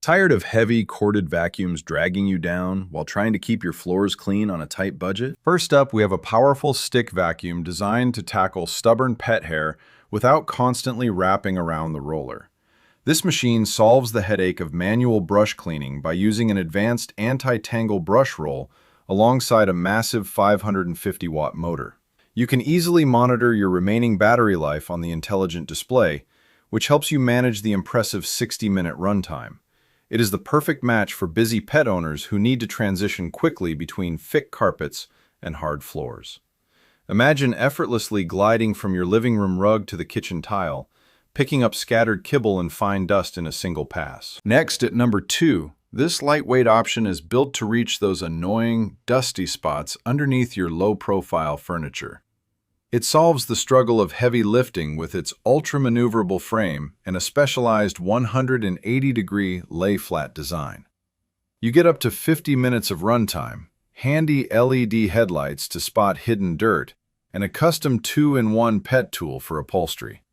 Tired of heavy, corded vacuums dragging you down while trying to keep your floors clean on a tight budget? First up, we have a powerful stick vacuum designed to tackle stubborn pet hair without constantly wrapping around the roller. This machine solves the headache of manual brush cleaning by using an advanced anti-tangle brush roll alongside a massive 550-watt motor. You can easily monitor your remaining battery life on the intelligent display, which helps you manage the impressive 60-minute runtime. It is the perfect match for busy pet owners who need to transition quickly between thick carpets and hard floors. Imagine effortlessly gliding from your living room rug to the kitchen tile, picking up scattered kibble and fine dust in a single pass. Next, at number 2, this lightweight option is built to reach those annoying, dusty spots underneath your low-profile furniture. It solves the struggle of heavy lifting with its ultra-maneuverable frame and a specialized 180-degree lay-flat design. You get up to 50 minutes of runtime, handy LED headlights to spot hidden dirt, and a custom 2-in-1 pet tool for upholstery.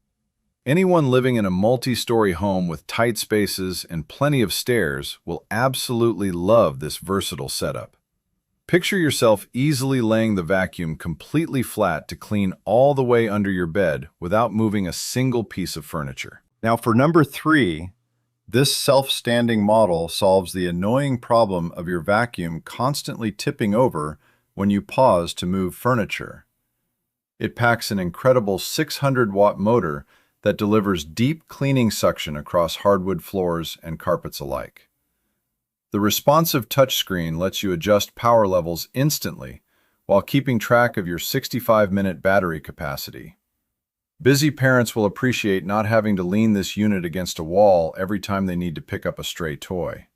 Anyone living in a multi-story home with tight spaces and plenty of stairs will absolutely love this versatile setup. Picture yourself easily laying the vacuum completely flat to clean all the way under your bed without moving a single piece of furniture. Now for number 3, this self-standing model solves the annoying problem of your vacuum constantly tipping over when you pause to move furniture. It packs an incredible 600-watt motor that delivers deep cleaning suction across hardwood floors and carpets alike. The responsive touchscreen lets you adjust power levels instantly while keeping track of your 65-minute battery capacity. Busy parents will appreciate not having to lean this unit against a wall every time they need to pick up a stray toy.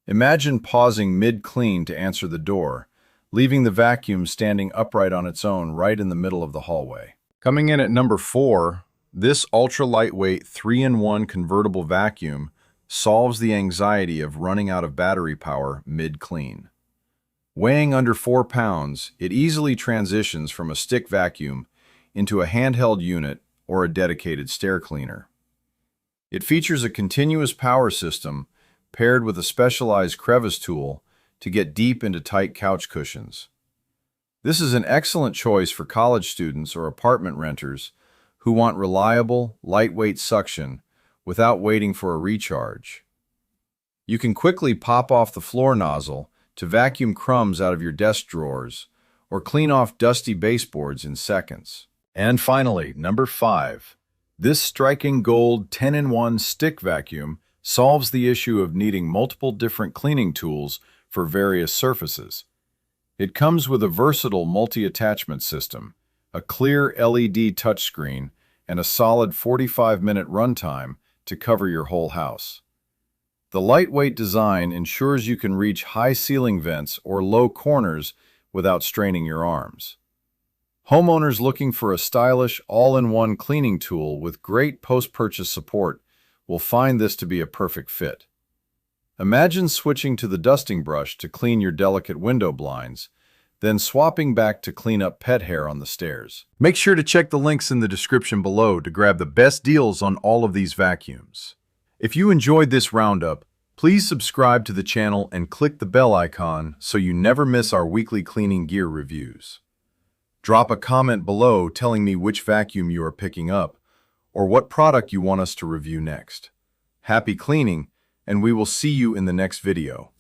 Imagine pausing mid-clean to answer the door, leaving the vacuum standing upright on its own right in the middle of the hallway. Coming in at number 4, this ultra-lightweight 3-in-1 convertible vacuum solves the anxiety of running out of battery power mid-clean. Weighing under 4 pounds, it easily transitions from a stick vacuum into a handheld unit or a dedicated stair cleaner. It features a continuous power system paired with a specialized crevice tool to get deep into tight couch cushions. This is an excellent choice for college students or apartment renters who want reliable, lightweight suction without waiting for a recharge. You can quickly pop off the floor nozzle to vacuum crumbs out of your desk drawers or clean off dusty baseboards in seconds. And finally, number 5. This striking gold 10-in-1 stick vacuum solves the issue of needing multiple different cleaning tools for various surfaces. It comes with a versatile multi-attachment system, a clear LED touchscreen, and a solid 45-minute runtime to cover your whole house. The lightweight design ensures you can reach high ceiling vents or low corners without straining your arms. Homeowners looking for a stylish, all-in-one cleaning tool with great post-purchase support will find this to be a perfect fit. Imagine switching to the dusting brush to clean your delicate window blinds, then swapping back to clean up pet hair on the stairs. Make sure to check the links in the description below to grab the best deals on all of these vacuums. If you enjoyed this roundup, please subscribe to the channel and click the bell icon so you never miss our weekly cleaning gear reviews. Drop a comment below telling me which vacuum you are picking up or what product you want us to review next. Happy cleaning, and we will see you in the next video.